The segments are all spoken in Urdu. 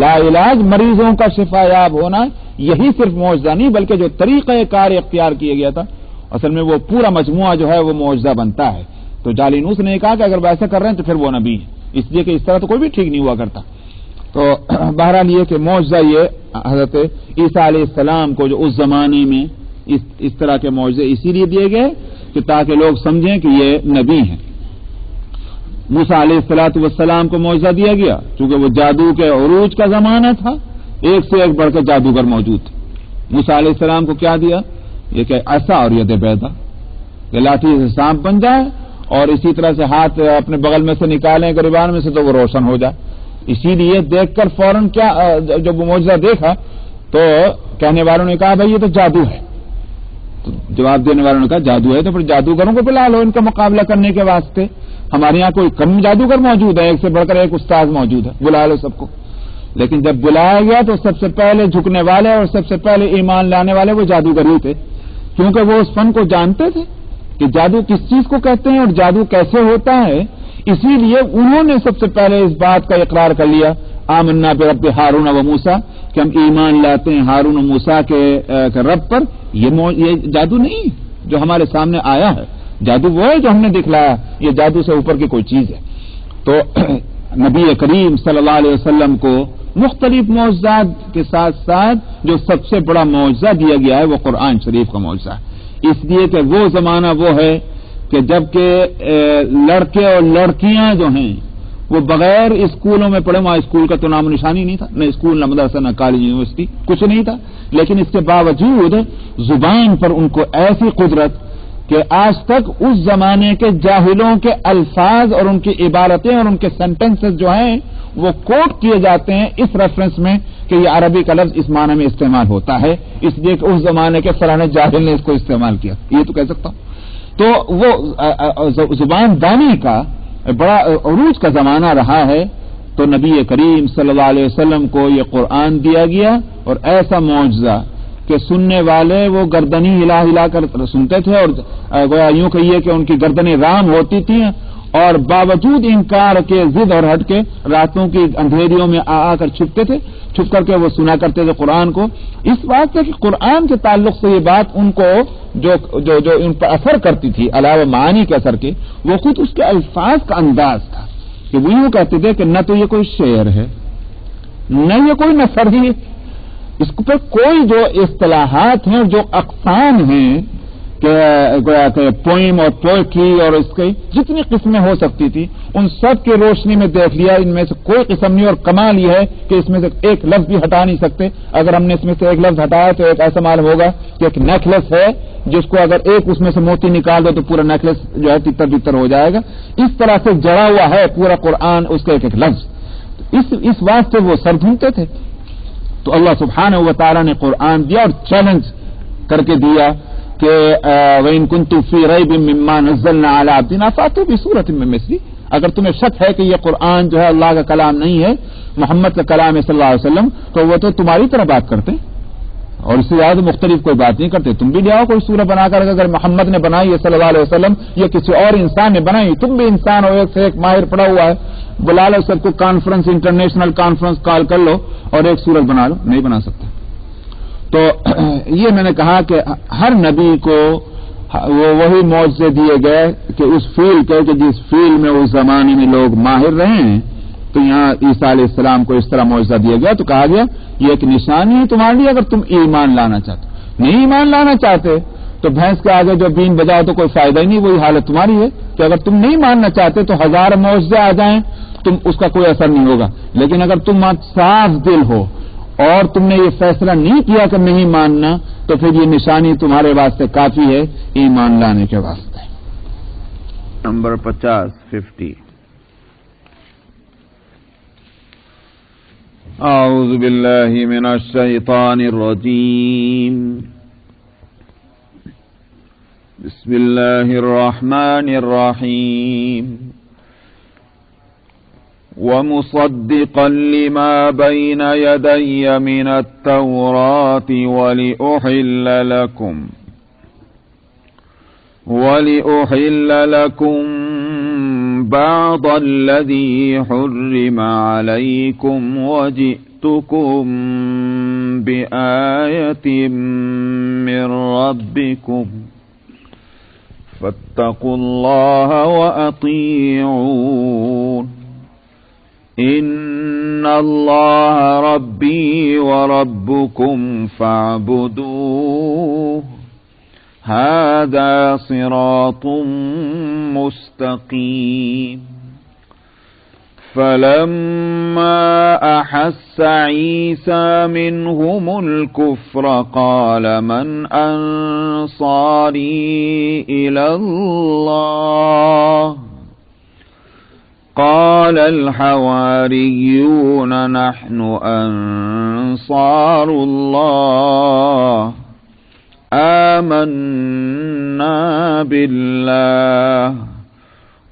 لا علاج مریضوں کا شفا یاب ہونا یہی صرف معجزہ نہیں بلکہ جو طریقہ کار اختیار کیا گیا تھا اصل میں وہ پورا مجموعہ جو ہے وہ معجزہ بنتا ہے. تو جالینوس نے کہا کہ اگر ویسا کر رہے ہیں تو پھر وہ نبی ہے، اس لیے کہ اس طرح تو کوئی بھی ٹھیک نہیں ہوا کرتا. تو بہرحال یہ کہ معجزہ یہ حضرت عیسیٰ علیہ السلام کو جو اس زمانے میں اس طرح کے معجزے اسی لیے دیے گئے کہ تاکہ لوگ سمجھیں کہ یہ نبی ہیں. موسیٰ علیہ السلام کو معجزہ دیا گیا چونکہ وہ جادو کے عروج کا زمانہ تھا، ایک سے ایک بڑھ کے جادوگر موجود تھے. موسیٰ علیہ السلام کو کیا دیا؟ یہ کہ عصا اور ید بیضا، کہ لاٹھی سے سانپ بن جائے اور اسی طرح سے ہاتھ اپنے بغل میں سے نکالیں گریبان میں سے تو وہ روشن ہو جائے. اسی لیے دیکھ کر فوراً کیا جب وہ معجزہ دیکھا تو کہنے والوں نے کہا بھائی یہ تو جادو ہے. تو جواب دینے والوں نے کہا جادو ہے تو پھر جادوگروں کو بلا لو ان کا مقابلہ کرنے کے واسطے. ہمارے یہاں کوئی کم جادوگر موجود ہے، ایک سے بڑھ کر ایک استاذ موجود ہے، بلا لو سب کو. لیکن جب بلایا گیا تو سب سے پہلے جھکنے والے اور سب سے پہلے ایمان لانے والے وہ جادوگر ہی تھے، کیونکہ وہ اس فن کو جانتے تھے کہ جادو کس چیز کو کہتے ہیں اور جادو کیسے ہوتا ہے. اسی لیے انہوں نے سب سے پہلے اس بات کا اقرار کر لیا آمنا برب ہارون و موسیٰ کہ ہم ایمان لاتے ہیں ہارون و موسیٰ کے رب پر. یہ جادو نہیں جو ہمارے سامنے آیا ہے، جادو وہ ہے جو ہم نے دکھلایا، یہ جادو سے اوپر کی کوئی چیز ہے. تو نبی کریم صلی اللہ علیہ وسلم کو مختلف معجزات کے ساتھ ساتھ جو سب سے بڑا معجزہ دیا گیا ہے وہ قرآن شریف کا معجزہ ہے. اس لیے کہ وہ زمانہ وہ ہے کہ جب کہ لڑکے اور لڑکیاں جو ہیں وہ بغیر اسکولوں میں پڑھے، وہاں اسکول کا تو نام و نشانی نہیں تھا، نہ اسکول نہ مدرسہ نہ کالج یونیورسٹی کچھ نہیں تھا، لیکن اس کے باوجود زبان پر ان کو ایسی قدرت کہ آج تک اس زمانے کے جاہلوں کے الفاظ اور ان کی عبارتیں اور ان کے سینٹنسز جو ہیں وہ کوٹ کیے جاتے ہیں اس ریفرنس میں کہ یہ عربی کا لفظ اس معنی میں استعمال ہوتا ہے، اس لیے کہ اس زمانے کے فلاں جاہل نے اس کو استعمال کیا، یہ تو کہہ سکتا ہوں. تو وہ زبان دانی کا بڑا عروج کا زمانہ رہا ہے. تو نبی کریم صلی اللہ علیہ وسلم کو یہ قرآن دیا گیا اور ایسا معجزہ کہ سننے والے وہ گردنیں ہلا ہلا کر سنتے تھے اور گویا یوں کہیے کہ ان کی گردنیں رام ہوتی تھیں اور باوجود انکار کے ضد اور ہٹ کے راتوں کی اندھیریوں میں آ کر چھپتے تھے، چھپ کر کے وہ سنا کرتے تھے قرآن کو. اس بات سے کہ قرآن کے تعلق سے یہ بات ان کو جو ان پر اثر کرتی تھی علاوہ معانی کے اثر کے، وہ خود اس کے الفاظ کا انداز تھا کہ وہ یوں کہتے تھے کہ نہ تو یہ کوئی شعر ہے نہ یہ کوئی نثر ہے، اس پر کوئی جو اصطلاحات ہیں جو اقسام ہیں کہ پوئم اور پوئٹری اور اس کی جتنی قسمیں ہو سکتی تھی ان سب کی روشنی میں دیکھ لیا ان میں سے کوئی قسم نہیں. اور کمال یہ ہے کہ اس میں سے ایک لفظ بھی ہٹا نہیں سکتے. اگر ہم نے اس میں سے ایک لفظ ہٹایا تو ایک ایسا معلوم ہوگا کہ ایک نیکلس ہے جس کو اگر ایک اس میں سے موتی نکال دو تو پورا نیکلس جو ہے تتر تتر ہو جائے گا. اس طرح سے جڑا ہوا ہے پورا قرآن اس کا ایک ایک لفظ. اس واسطے وہ سر ڈھونڈتے تھے. تو اللہ سبحانہ و تعالیٰ نے قرآن دیا اور چیلنج کر کے دیا کہ وَإِن كُنتُمْ فِي رَيْبٍ مِّمَّا نَزَّلْنَا عَلَىٰ عَبْدِنَا فَأْتُوا بِسُورَةٍ مِّن مِّثْلِهِ. اگر تمہیں شک ہے کہ یہ قرآن جو ہے اللہ کا کلام نہیں ہے، محمد کا کلام ہے صلی اللہ علیہ وسلم، تو وہ تو تمہاری طرح بات کرتے اور اس سے زیادہ مختلف کوئی بات نہیں کرتے. تم بھی لے آؤ کوئی سورہ بنا کر، اگر محمد نے بنائی ہے صلی اللہ علیہ وسلم یا کسی اور انسان نے بنائی، تم بھی انسان ہو، ایک سے ایک ماہر پڑا ہوا ہے، بلا لو سب کو کانفرنس، انٹرنیشنل کانفرنس کال کر لو اور ایک سورت بنا لو. نہیں بنا سکتے. تو یہ میں نے کہا کہ ہر نبی کو وہی معجزے دیے گئے کہ اس فیلڈ کے کہ جس فیلڈ میں اس زمانے میں لوگ ماہر رہے ہیں. تو یہاں عیسیٰ علیہ السلام کو اس طرح معجزہ دیا گیا تو کہا گیا یہ ایک نشانی ہے تمہارے لیے اگر تم ایمان لانا چاہتے. نہیں ایمان لانا چاہتے تو بھینس کے آگے جو بین بجاؤ تو کوئی فائدہ ہی نہیں. وہی حالت تمہاری ہے کہ اگر تم نہیں ماننا چاہتے تو ہزار معجزے آ جائیں تم اس کا کوئی اثر نہیں ہوگا. لیکن اگر تم صاف دل ہو اور تم نے یہ فیصلہ نہیں کیا کہ نہیں ماننا تو پھر یہ نشانی تمہارے واسطے کافی ہے ایمان لانے کے واسطے. نمبر 50 اعوذ باللہ من الشیطان الرجیم بسم اللہ الرحمن الرحیم ومصدقا لما بين يدي من التوراة ولأحل لكم بعض الذي حرم عليكم وجئتكم جئتكم بآية من ربكم فاتقوا الله وأطيعون إن الله ربي وربكم فاعبدوه هذا صراط مستقيم فلما أحس عيسى منهم الكفر قال من أنصاري إلى الله قال الحواريون نحن أنصار الله آمنا بالله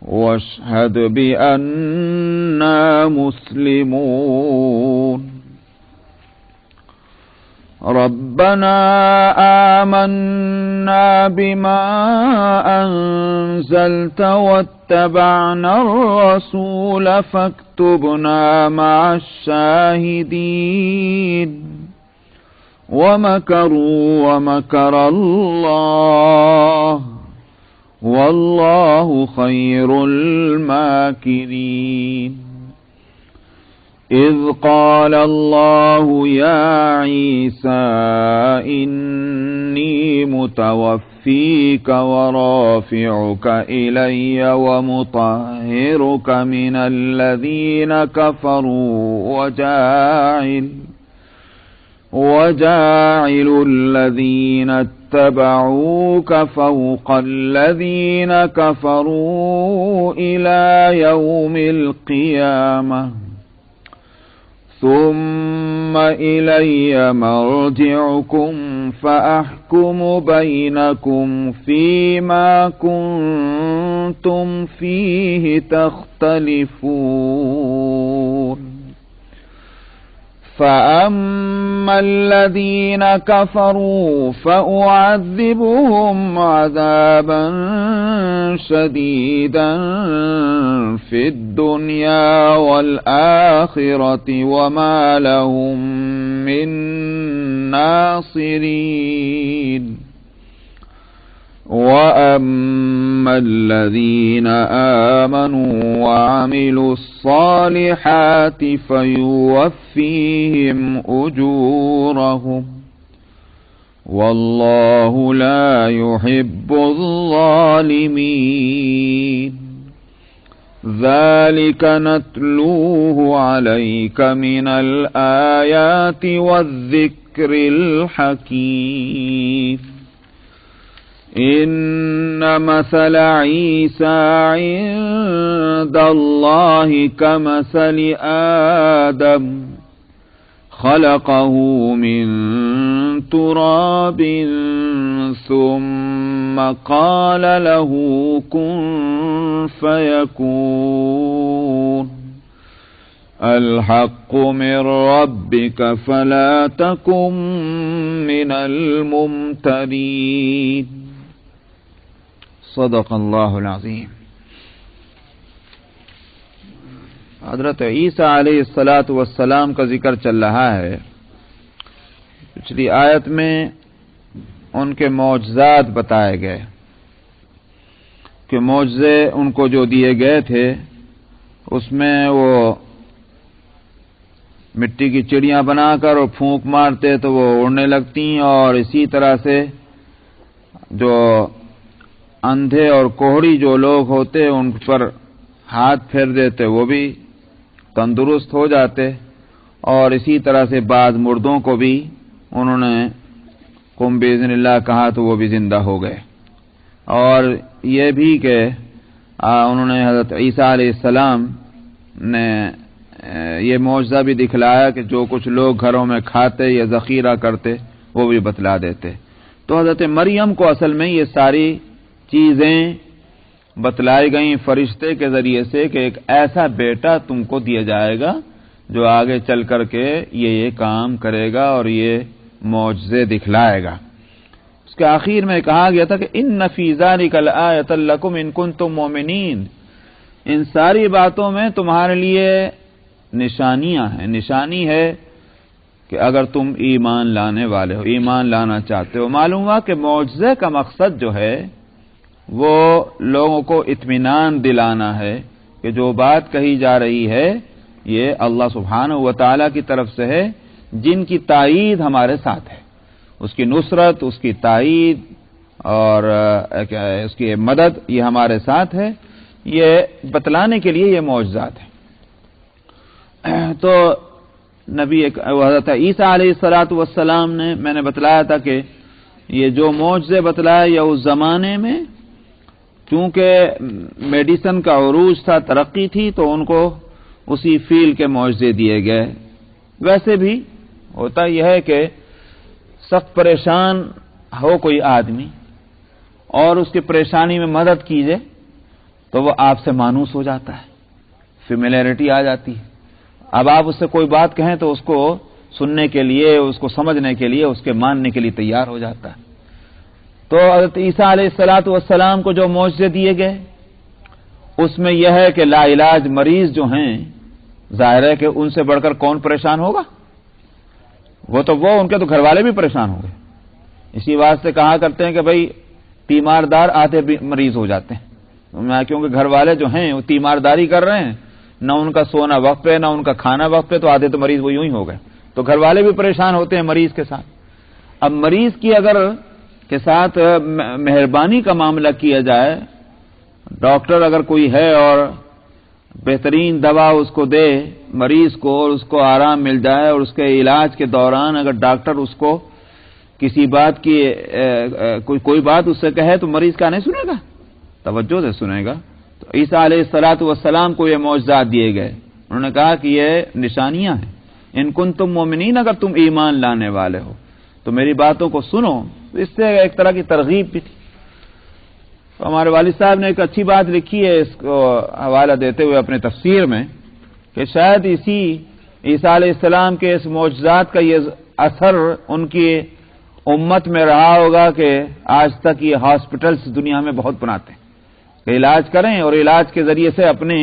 واشهد بأننا مسلمون ربنا آمنا بما أنزلت واتبعنا الرسول فاكتبنا مع الشاهدين ومكروا ومكر الله والله خير الماكرين إذ قال الله يا عيسى إني متوفيك ورافعك إلي ومطهرك من الذين كفروا وجاعل الذين اتبعوك فوق الذين كفروا إلى يوم القيامة ثم إلي مرجعكم فأحكم بينكم فيما كنتم فيه تختلفون فأما الذين كفروا فأعذبهم عذابا شديدا في الدنيا والآخرة وما لهم من ناصرين وأما الذين آمنوا وعملوا الصالحات فيوفيهم أجورهم والله لا يحب الظالمين ذلك نتلوه عليك من الآيات والذكر الحكيم إن مثل عيسى عند الله كمثل آدم خلقه من تراب ثم قال له كن فيكون الحق من ربك فلا تكن من الممترين صدق اللہ العظیم۔ حضرت عیسیٰ علیہ الصلاۃ والسلام کا ذکر چل رہا ہے۔ پچھلی آیت میں ان کے معجزات بتائے گئے کہ معجزے ان کو جو دیے گئے تھے اس میں وہ مٹی کی چڑیاں بنا کر اور پھونک مارتے تو وہ اڑنے لگتی، اور اسی طرح سے جو اندھے اور کوہڑی جو لوگ ہوتے ان پر ہاتھ پھیر دیتے وہ بھی تندرست ہو جاتے، اور اسی طرح سے بعض مردوں کو بھی انہوں نے قم باذن اللہ کہا تو وہ بھی زندہ ہو گئے۔ اور یہ بھی کہ انہوں نے حضرت عیسیٰ علیہ السلام نے یہ معجزہ بھی دکھلایا کہ جو کچھ لوگ گھروں میں کھاتے یا ذخیرہ کرتے وہ بھی بتلا دیتے۔ تو حضرت مریم کو اصل میں یہ ساری چیزیں بتلائی گئیں فرشتے کے ذریعے سے کہ ایک ایسا بیٹا تم کو دیا جائے گا جو آگے چل کر کے یہ کام کرے گا اور یہ معجزے دکھلائے گا۔ اس کے آخر میں کہا گیا تھا کہ ان فی ذلک لآیۃ لکم ان کنتم مؤمنین، ان ساری باتوں میں تمہارے لیے نشانیاں ہیں۔ نشانی ہے کہ اگر تم ایمان لانے والے ہو، ایمان لانا چاہتے ہو. معلوم ہوا کہ معجزے کا مقصد جو ہے وہ لوگوں کو اطمینان دلانا ہے کہ جو بات کہی جا رہی ہے یہ اللہ سبحانہ و تعالی کی طرف سے ہے، جن کی تائید ہمارے ساتھ ہے. اس کی نصرت، اس کی تائید اور اس کی مدد یہ ہمارے ساتھ ہے. یہ بتلانے کے لیے یہ معجزات ہیں. تو نبی حضرت عیسیٰ علیہ السلام نے، میں نے بتلایا تھا کہ یہ جو معجزے بتلائے یہ اس زمانے میں چونکہ میڈیسن کا عروج تھا، ترقی تھی، تو ان کو اسی فیلڈ کے معجزے دیے گئے. ویسے بھی ہوتا یہ ہے کہ سخت پریشان ہو کوئی آدمی اور اس کی پریشانی میں مدد کیجئے تو وہ آپ سے مانوس ہو جاتا ہے، فیملیرٹی آ جاتی ہے. اب آپ اس سے کوئی بات کہیں تو اس کو سننے کے لیے، اس کو سمجھنے کے لیے، اس کے ماننے کے لیے تیار ہو جاتا ہے. تو حضرت عیسیٰ علیہ السلام کو جو معجزے دیے گئے اس میں یہ ہے کہ لا علاج مریض جو ہیں، ظاہر ہے کہ ان سے بڑھ کر کون پریشان ہوگا؟ ان کے تو گھر والے بھی پریشان ہوں گے. اسی واسطے کہا کرتے ہیں کہ بھئی تیماردار آدھے مریض ہو جاتے ہیں، کیونکہ گھر والے جو ہیں وہ تیمارداری کر رہے ہیں، نہ ان کا سونا وقت پہ، نہ ان کا کھانا وقت پہ، تو آدھے تو مریض وہ یوں ہی ہو گئے. تو گھر والے بھی پریشان ہوتے ہیں مریض کے ساتھ. اب مریض کی اگر کے ساتھ مہربانی کا معاملہ کیا جائے، ڈاکٹر اگر کوئی ہے اور بہترین دوا اس کو دے مریض کو اور اس کو آرام مل جائے، اور اس کے علاج کے دوران اگر ڈاکٹر اس کو کسی بات کی کوئی بات اس سے کہے تو مریض کا نہیں سنے گا، توجہ سے سنے گا. تو عیسیٰ علیہ السلام کو یہ معجزات دیے گئے. انہوں نے کہا کہ یہ نشانیاں ہیں. ان کنتم مومنین، اگر تم ایمان لانے والے ہو تو میری باتوں کو سنو. اس سے ایک طرح کی ترغیب بھی تھی. تو ہمارے والد صاحب نے ایک اچھی بات لکھی ہے اس کو حوالہ دیتے ہوئے اپنے تفسیر میں کہ شاید عیسیٰ علیہ السلام کے اس معجزات کا یہ اثر ان کی امت میں رہا ہوگا کہ آج تک یہ ہاسپٹلز دنیا میں بہت بناتے ہیں کہ علاج کریں اور علاج کے ذریعے سے اپنے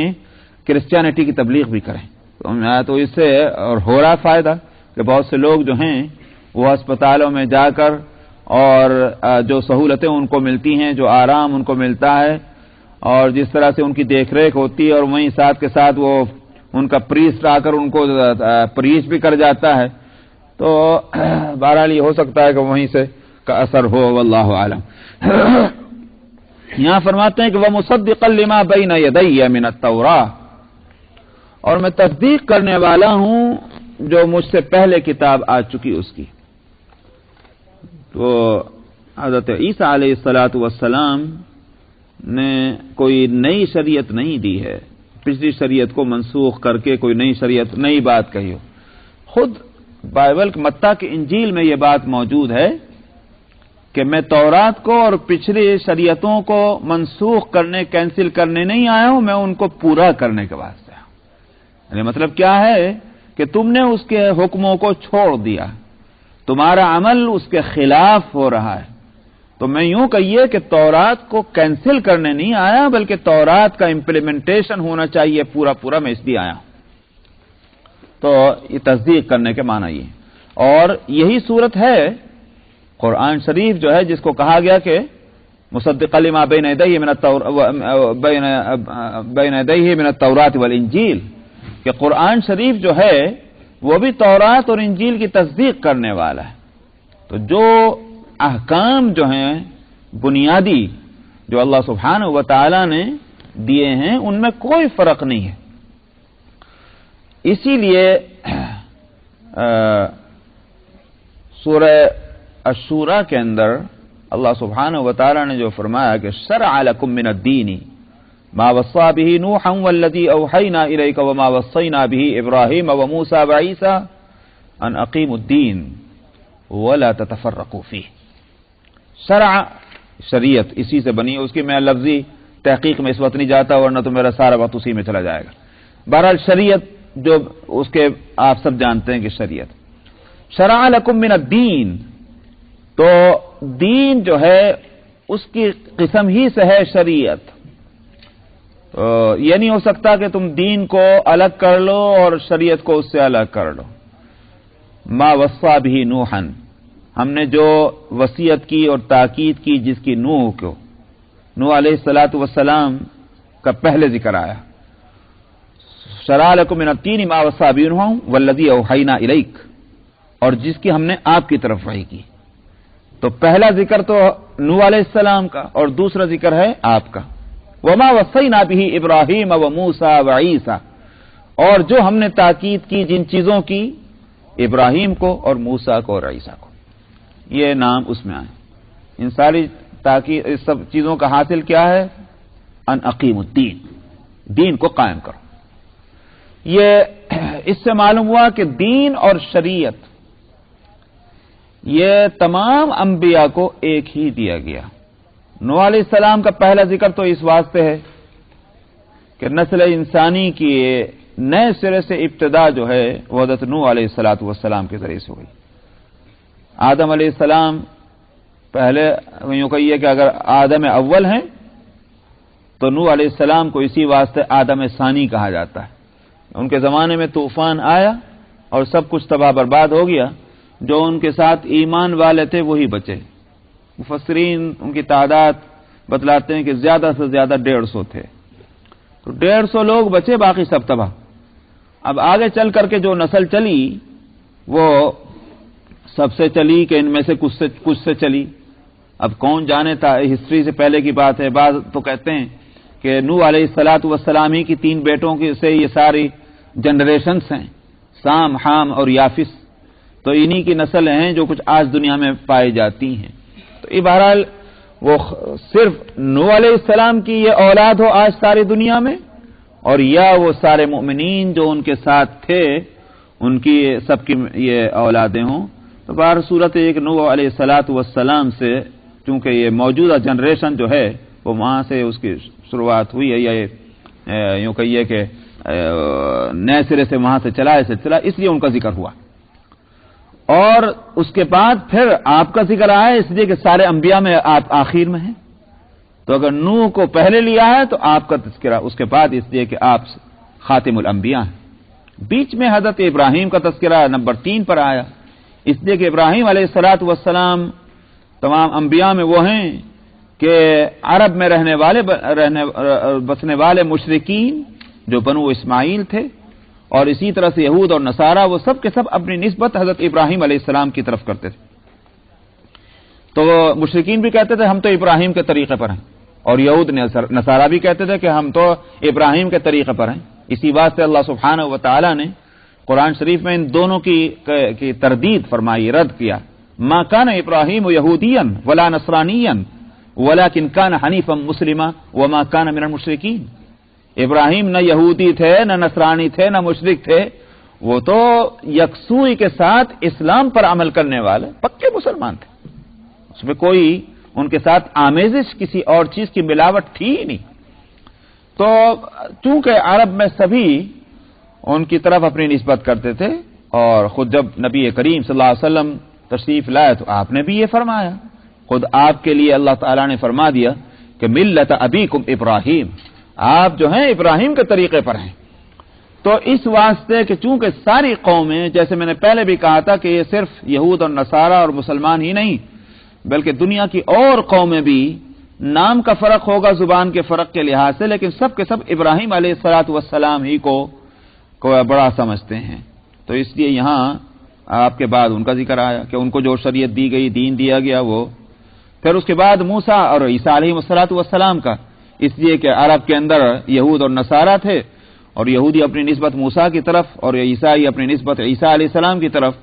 کرسچینٹی کی تبلیغ بھی کریں. تو اس سے اور ہو رہا فائدہ کہ بہت سے لوگ جو ہیں وہ ہسپتالوں میں جا کر اور جو سہولتیں ان کو ملتی ہیں، جو آرام ان کو ملتا ہے اور جس طرح سے ان کی دیکھ ریکھ ہوتی ہے، اور وہیں ساتھ کے ساتھ وہ ان کا پریسٹ آ کر ان کو پریچ بھی کر جاتا ہے، تو بہرحال یہ ہو سکتا ہے کہ وہیں سے کا اثر ہو، واللہ عالم. یہاں فرماتے ہیں کہ وَمُصَدِّقًا لِمَا بَيْنَ يَدَيَّ مِنَ التَّوْرَاةِ، اور میں تصدیق کرنے والا ہوں جو مجھ سے پہلے کتاب آ چکی اس کی. تو حضرت عیسیٰ علیہ السلام نے کوئی نئی شریعت نہیں دی ہے، پچھلی شریعت کو منسوخ کر کے کوئی نئی شریعت، نئی بات کہی ہو. خود بائبل متی کی انجیل میں یہ بات موجود ہے کہ میں تورات کو اور پچھلی شریعتوں کو منسوخ کرنے، کینسل کرنے نہیں آیا ہوں، میں ان کو پورا کرنے کے واسطے آیا ہوں. یعنی مطلب کیا ہے کہ تم نے اس کے حکموں کو چھوڑ دیا، تمہارا عمل اس کے خلاف ہو رہا ہے. تو میں یوں کہیے کہ تورات کو کینسل کرنے نہیں آیا، بلکہ تورات کا امپلیمنٹیشن ہونا چاہیے پورا، میں اس لیے آیا ہوں. تو یہ تصدیق کرنے کے معنی یہ، اور یہی صورت ہے قرآن شریف جو ہے جس کو کہا گیا کہ مصدقا لما بین یدیہ من التوراۃ والانجیل، کہ قرآن شریف جو ہے وہ بھی تورات اور انجیل کی تصدیق کرنے والا ہے. تو جو احکام جو ہیں بنیادی جو اللہ سبحانہ و تعالی نے دیے ہیں ان میں کوئی فرق نہیں ہے. اسی لیے سورہ الشورى کے اندر اللہ سبحانہ و تعالی نے جو فرمایا کہ شرع لکم من الدین ما وصى به نوحا والذي اوحينا اليك وما وصينا به ابراهيم وموسى وعيسى ان اقيموا الدين ولا تتفرقوا فيه. شرع شریعت اسی سے بنی ہے، اس کی میں لفظی تحقیق میں اس وقت نہیں جاتا ورنہ تو میرا سارا وقت اسی میں چلا جائے گا. بہرحال شریعت جو اس کے آپ سب جانتے ہیں کہ شریعت شرع لکم من الدین، تو دین جو ہے اس کی قسم ہی سے ہے شریعت. تو یہ نہیں ہو سکتا کہ تم دین کو الگ کر لو اور شریعت کو اس سے الگ کر لو، ما وصا بھی نوحن، ہم نے جو وصیت کی اور تاکید کی جس کی نوح علیہ الصلوۃ والسلام کا پہلے ذکر آیا، شرع لکم من التین ما وصا بھی نوح والذی اوحینا الیک، اور جس کی ہم نے آپ کی طرف وحی کی۔ تو پہلا ذکر تو نوح علیہ السلام کا اور دوسرا ذکر ہے آپ کا، وما وصینا بہ ابراہیم وموسیٰ وعیسیٰ، اور جو ہم نے تاکید کی جن چیزوں کی ابراہیم کو اور موسیٰ کو اور عیسیٰ کو، یہ نام اس میں آئے۔ ان ساری تاکید، اس سب چیزوں کا حاصل کیا ہے؟ ان اقیم الدین، دین کو قائم کرو۔ یہ اس سے معلوم ہوا کہ دین اور شریعت یہ تمام انبیاء کو ایک ہی دیا گیا۔ نوح علیہ السلام کا پہلا ذکر تو اس واسطے ہے کہ نسل انسانی کی نئے سرے سے ابتدا جو ہے وہ حضرت نوح علیہ السلام کے ذریعے سے ہوئی۔ آدم علیہ السلام پہلے یوں کہیے کہ اگر آدم اول ہیں تو نوح علیہ السلام کو اسی واسطے آدم ثانی کہا جاتا ہے۔ ان کے زمانے میں طوفان آیا اور سب کچھ تباہ برباد ہو گیا، جو ان کے ساتھ ایمان والے تھے وہی بچے۔ مفسرین ان کی تعداد بتلاتے ہیں کہ زیادہ سے زیادہ 150 تھے، تو 150 لوگ بچے، باقی سب تباہ۔ اب آگے چل کر کے جو نسل چلی وہ سب سے چلی کہ ان میں سے کچھ سے چلی، اب کون جانے تھا، ہسٹری سے پہلے کی بات ہے۔ بعض تو کہتے ہیں کہ نوح علیہ السلام ہی کی 3 بیٹوں کی سے یہ ساری جنریشنز ہیں، سام، حام اور یافس، تو انہی کی نسل ہیں جو کچھ آج دنیا میں پائی جاتی ہیں۔ تو بہرحال وہ صرف نوح علیہ السلام کی یہ اولاد ہو آج ساری دنیا میں، اور یا وہ سارے مومنین جو ان کے ساتھ تھے ان کی سب کی یہ اولادیں ہوں، تو بہر صورت ایک نوح علیہ السلام سے چونکہ یہ موجودہ جنریشن جو ہے وہ وہاں سے اس کی شروعات ہوئی ہے، یا یوں کہیے کہ نئے سرے سے وہاں سے چلا اس لیے ان کا ذکر ہوا۔ اور اس کے بعد پھر آپ کا ذکر آیا اس لیے کہ سارے انبیاء میں آپ آخر میں ہیں، تو اگر نوح کو پہلے لیا ہے تو آپ کا تذکرہ اس کے بعد اس لیے کہ آپ خاتم الانبیاء ہیں۔ بیچ میں حضرت ابراہیم کا تذکرہ نمبر 3 پر آیا، اس لیے کہ ابراہیم علیہ السلام تمام انبیاء میں وہ ہیں کہ عرب میں بسنے والے مشرکین جو بنو اسماعیل تھے، اور اسی طرح سے یہود اور نصارہ، وہ سب کے سب اپنی نسبت حضرت ابراہیم علیہ السلام کی طرف کرتے تھے۔ تو مشرکین بھی کہتے تھے ہم تو ابراہیم کے طریقے پر ہیں، اور یہود نصارہ بھی کہتے تھے کہ ہم تو ابراہیم کے طریقے پر ہیں۔ اسی واسطے اللہ سبحانہ و تعالی نے قرآن شریف میں ان دونوں کی تردید فرمائی، رد کیا۔ ما کان ابراہیم یہودیا ولا نصرانیا ولکن کان حنیفا مسلما وما کان من المشرکین۔ ابراہیم نہ یہودی تھے، نہ نصرانی تھے، نہ مشرک تھے، وہ تو یکسوئی کے ساتھ اسلام پر عمل کرنے والے پکے مسلمان تھے، اس میں کوئی ان کے ساتھ آمیزش کسی اور چیز کی ملاوٹ تھی ہی نہیں۔ تو چونکہ عرب میں سبھی ان کی طرف اپنی نسبت کرتے تھے، اور خود جب نبی کریم صلی اللہ علیہ وسلم تشریف لائے تو آپ نے بھی یہ فرمایا، خود آپ کے لیے اللہ تعالیٰ نے فرما دیا کہ ملت ابیکم ابراہیم، آپ جو ہیں ابراہیم کے طریقے پر ہیں۔ تو اس واسطے کہ چونکہ ساری قومیں، جیسے میں نے پہلے بھی کہا تھا کہ یہ صرف یہود اور نصارہ اور مسلمان ہی نہیں بلکہ دنیا کی اور قومیں بھی نام کا فرق ہوگا زبان کے فرق کے لحاظ سے، لیکن سب کے سب ابراہیم علیہ السلام ہی کو بڑا سمجھتے ہیں۔ تو اس لیے یہاں آپ کے بعد ان کا ذکر آیا کہ ان کو جو شریعت دی گئی، دین دیا گیا وہ، پھر اس کے بعد موسیٰ اور عیسیٰ علیہ السلام کا، اس لیے کہ عرب کے اندر یہود اور نصارہ تھے، اور یہودی اپنی نسبت موسیٰ کی طرف اور عیسائی اپنی نسبت عیسیٰ علیہ السلام کی طرف۔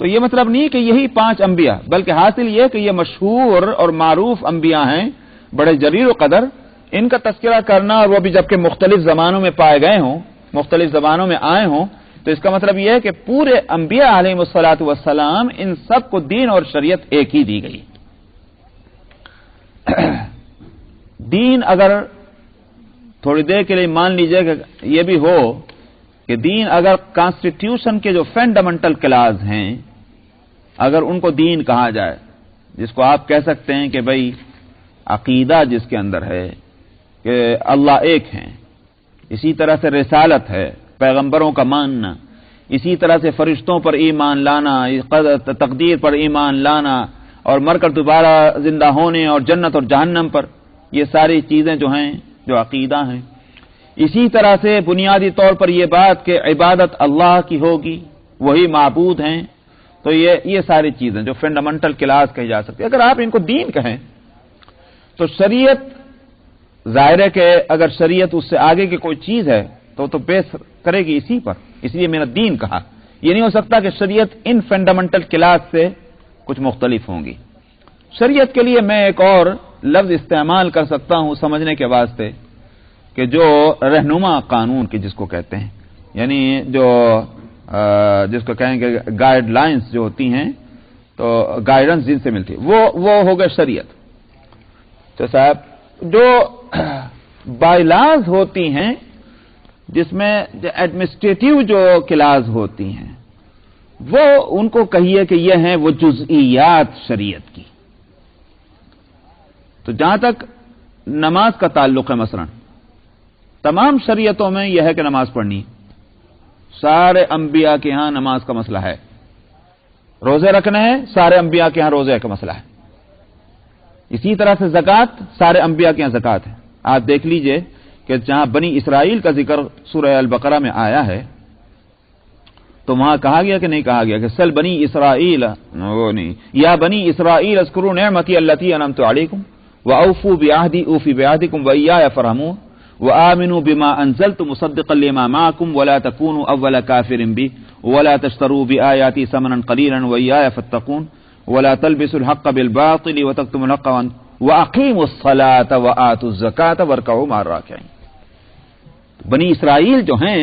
تو یہ مطلب نہیں کہ یہی 5 انبیاء، بلکہ حاصل یہ کہ یہ مشہور اور معروف انبیاء ہیں، بڑے جلیل و قدر، ان کا تذکرہ کرنا، اور وہ بھی جبکہ مختلف زمانوں میں پائے گئے ہوں، مختلف زبانوں میں آئے ہوں، تو اس کا مطلب یہ ہے کہ پورے انبیاء علیہ السلام ان سب کو دین اور شریعت ایک ہی دی گئی۔ دین اگر تھوڑی دیر کے لیے مان لیجئے کہ یہ بھی ہو کہ دین اگر کانسٹیٹیوشن کے جو فنڈامنٹل کلاز ہیں اگر ان کو دین کہا جائے، جس کو آپ کہہ سکتے ہیں کہ بھئی عقیدہ جس کے اندر ہے کہ اللہ ایک ہیں، اسی طرح سے رسالت ہے، پیغمبروں کا ماننا، اسی طرح سے فرشتوں پر ایمان لانا، تقدیر پر ایمان لانا، اور مر کر دوبارہ زندہ ہونے اور جنت اور جہنم پر، یہ ساری چیزیں جو ہیں جو عقیدہ ہیں۔ اسی طرح سے بنیادی طور پر یہ بات کہ عبادت اللہ کی ہوگی، وہی معبود ہیں، تو یہ ساری چیزیں جو فنڈامنٹل کلاس کہی جا سکتی ہے۔ اگر آپ ان کو دین کہیں تو شریعت ظاہر ہے کہ اگر شریعت اس سے آگے کی کوئی چیز ہے تو بیس کرے گی اسی پر، اس لیے میرا دین کہا۔ یہ نہیں ہو سکتا کہ شریعت ان فنڈامنٹل کلاس سے کچھ مختلف ہوں گی۔ شریعت کے لیے میں ایک اور لفظ استعمال کر سکتا ہوں سمجھنے کے واسطے، کہ جو رہنما قانون کی جس کو کہتے ہیں، یعنی جو جس کو کہیں گے گائیڈ لائنز جو ہوتی ہیں، تو گائیڈنس جن سے ملتی ہے وہ ہو گئے شریعت۔ تو صاحب جو بائی لاز ہوتی ہیں، جس میں ایڈمنسٹریٹو جو کلاس ہوتی ہیں، وہ ان کو کہیے کہ یہ ہیں وہ جزئیات شریعت کی۔ تو جہاں تک نماز کا تعلق ہے، مثلا تمام شریعتوں میں یہ ہے کہ نماز پڑھنی، سارے انبیاء کے ہاں نماز کا مسئلہ ہے۔ روزے رکھنے ہیں، سارے انبیاء کے ہاں روزے کا مسئلہ ہے۔ اسی طرح سے زکوٰۃ، سارے انبیاء کے ہاں زکوٰۃ ہے۔ آپ دیکھ لیجئے کہ جہاں بنی اسرائیل کا ذکر سورہ البقرہ میں آیا ہے، تو وہاں کہا گیا کہ نہیں کہا گیا کہ سل بنی اسرائیل، وہ نہیں، یا بنی اسرائیل اذکروا نعمتی التی انعمت علیکم واوفوا بعہدی اوفی بعہدکم وایایا فارہبون وآمنوا بما انزلت مصدقا لما معکم ولا تکونوا اول کافر بہ ولا تشتروا بآیاتی ثمنا قلیلا وایایا فاتقون ولا تلبسوا الحق بالباطل وتکتموا الحق واقیموا الصلاة وآتوا الزکاة وارکعوا مع الراکعین۔ بنی اسرائیل جو ہیں،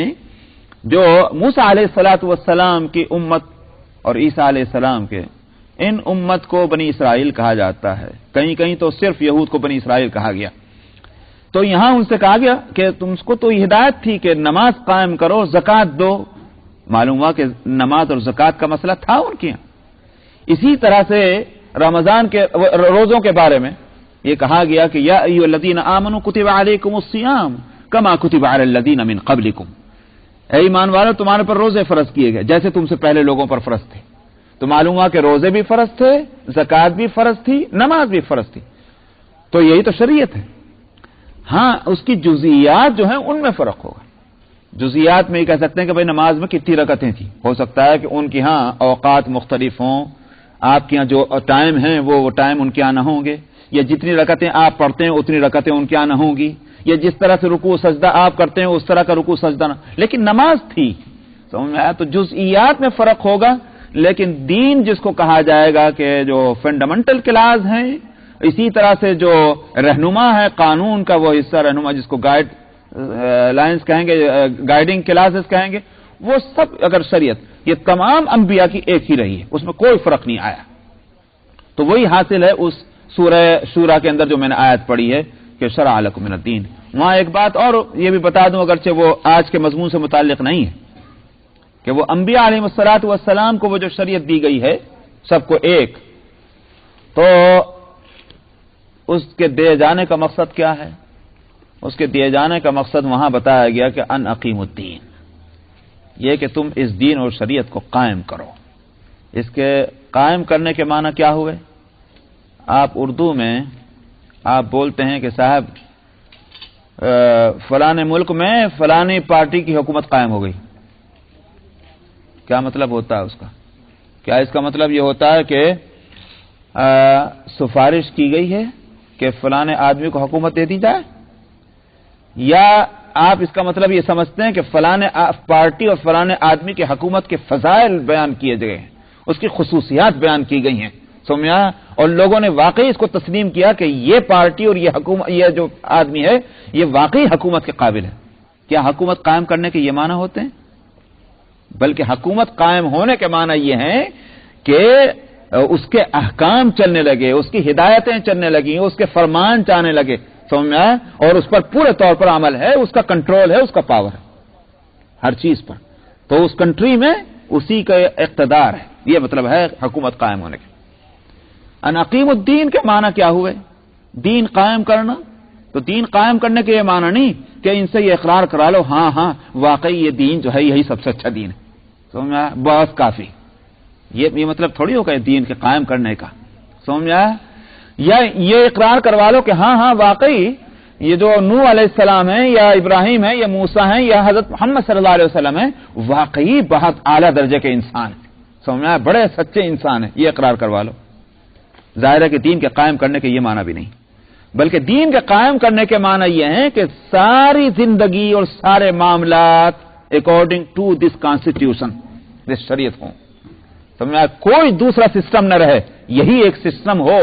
جو موسیٰ علیہ السلام کی امت اور عیسیٰ علیہ السلام کے، ان امت کو بنی اسرائیل کہا جاتا ہے، کہیں کہیں تو صرف یہود کو بنی اسرائیل کہا گیا۔ تو یہاں ان سے کہا گیا کہ تم کو تو ہدایت تھی کہ نماز قائم کرو، زکوٰۃ دو۔ معلوم ہوا کہ نماز اور زکوٰۃ کا مسئلہ تھا ان کے یہاں۔ اسی طرح سے رمضان کے روزوں کے بارے میں یہ کہا گیا کہ یا ایھا الذین آمنوا کتب علیکم الصیام کما کتب علی الذین من قبلکم، اے ایمان والو تمہارے پر روزے فرض کیے گئے جیسے تم سے پہلے لوگوں پر فرض تھے۔ تو معلوم ہوا کہ روزے بھی فرض تھے، زکوٰۃ بھی فرض تھی، نماز بھی فرض تھی۔ تو یہی تو شریعت ہے۔ ہاں اس کی جزئیات جو ہیں ان میں فرق ہوگا۔ جزئیات میں یہ کہہ سکتے ہیں کہ بھئی نماز میں کتنی رکعتیں تھیں، ہو سکتا ہے کہ ان کے ہاں اوقات مختلف ہوں، آپ کے ہاں جو ٹائم ہیں وہ ٹائم ان کے ہاں نہ ہوں گے، یا جتنی رکعتیں آپ پڑھتے ہیں اتنی رکعتیں ان کے ہاں نہ ہوں گی، یا جس طرح سے رکوع سجدہ آپ کرتے ہیں اس طرح کا رکوع سجدہ نہ، لیکن نماز تھی۔ سمجھ میں آیا؟ تو جزئیات میں فرق ہوگا، لیکن دین جس کو کہا جائے گا کہ جو فنڈامنٹل کلاز ہیں، اسی طرح سے جو رہنما ہے قانون کا وہ حصہ، رہنما جس کو گائیڈ لائنز کہیں گے، گائیڈنگ کلاسز کہیں گے، وہ سب اگر شریعت یہ تمام انبیاء کی ایک ہی رہی ہے، اس میں کوئی فرق نہیں آیا۔ تو وہی حاصل ہے اس سورہ شورى کے اندر جو میں نے آیت پڑھی ہے کہ شرع لکم من الدین۔ وہاں ایک بات اور یہ بھی بتا دوں، اگرچہ وہ آج کے مضمون سے متعلق نہیں ہے، کہ وہ انبیاء علیہ السلام کو وہ جو شریعت دی گئی ہے سب کو ایک، تو اس کے دیے جانے کا مقصد کیا ہے؟ اس کے دیے جانے کا مقصد وہاں بتایا گیا کہ ان اقیم الدین، یہ کہ تم اس دین اور شریعت کو قائم کرو۔ اس کے قائم کرنے کے معنی کیا ہوئے؟ آپ اردو میں آپ بولتے ہیں کہ صاحب فلانے ملک میں فلانی پارٹی کی حکومت قائم ہو گئی، کیا مطلب ہوتا ہے اس کا؟ کیا اس کا مطلب یہ ہوتا ہے کہ سفارش کی گئی ہے کہ فلانے آدمی کو حکومت دے دی جائے، یا آپ اس کا مطلب یہ سمجھتے ہیں کہ فلانے پارٹی اور فلانے آدمی کی حکومت کے فضائل بیان کیے گئے ہیں، اس کی خصوصیات بیان کی گئی ہیں، سمجھا؟ اور لوگوں نے واقعی اس کو تسلیم کیا کہ یہ پارٹی اور یہ جو آدمی ہے یہ واقعی حکومت کے قابل ہے۔ کیا حکومت قائم کرنے کے یہ معنی ہوتے ہیں؟ بلکہ حکومت قائم ہونے کے معنی یہ ہیں کہ اس کے احکام چلنے لگے، اس کی ہدایتیں چلنے لگیں، اس کے فرمان چاہنے لگے، سمجھ میں آیا؟ اور اس پر پورے طور پر عمل ہے، اس کا کنٹرول ہے، اس کا پاور ہے ہر چیز پر۔ تو اس کنٹری میں اسی کا اقتدار ہے، یہ مطلب ہے حکومت قائم ہونے کے۔ ان اقیم الدین کے معنی کیا ہوئے؟ دین قائم کرنا۔ تو دین قائم کرنے کے یہ معنی نہیں کہ ان سے یہ اقرار کرا لو ہاں واقعی یہ دین جو ہے یہی سب سے اچھا دین ہے، سمجھ میں آیا؟ بہت کافی. یہ مطلب تھوڑی ہوگا دین کے قائم کرنے کا. سمجھ میں آیا؟ یا یہ اقرار کروا لو کہ ہاں ہاں واقعی یہ جو نوح علیہ السلام ہے یا ابراہیم ہے یا موسیٰ ہیں یا حضرت محمد صلی اللہ علیہ وسلم ہے واقعی بہت اعلیٰ درجے کے انسان ہیں. سمجھ میں آیا؟ بڑے سچے انسان ہیں. یہ اقرار کروا لو. ظاہر ہے کہ دین کے قائم کرنے کے یہ معنی بھی نہیں، بلکہ دین کے قائم کرنے کے معنی یہ ہیں کہ ساری زندگی اور سارے معاملات اکارڈنگ ٹو دس کانسٹیٹیوشن، دس شریعت ہوں. سمجھ میں آیا؟ کوئی دوسرا سسٹم نہ رہے، یہی ایک سسٹم ہو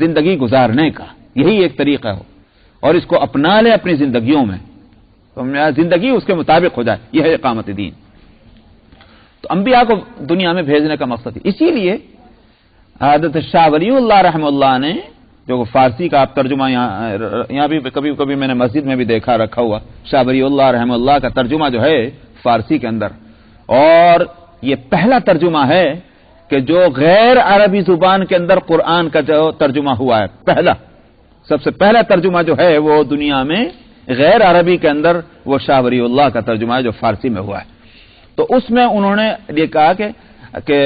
زندگی گزارنے کا، یہی ایک طریقہ ہو اور اس کو اپنا لے اپنی زندگیوں میں. سمجھ میں آیا؟ زندگی اس کے مطابق ہو جائے. یہ ہے اقامت دین. تو انبیاء کو دنیا میں بھیجنے کا مقصد ہے. اسی لیے حضرت شاہ ولی اللہ رحمہ اللہ نے جو فارسی کا آپ ترجمہ یہاں بھی کبھی کبھی میں نے مسجد میں بھی دیکھا رکھا ہوا، شاہ ولی اللہ رحمہ اللہ کا ترجمہ جو ہے فارسی کے اندر، اور یہ پہلا ترجمہ ہے کہ جو غیر عربی زبان کے اندر قرآن کا جو ترجمہ ہوا ہے، پہلا سب سے پہلا ترجمہ جو ہے وہ دنیا میں غیر عربی کے اندر وہ شاہ ولی اللہ کا ترجمہ ہے جو فارسی میں ہوا ہے. تو اس میں انہوں نے یہ کہا کہ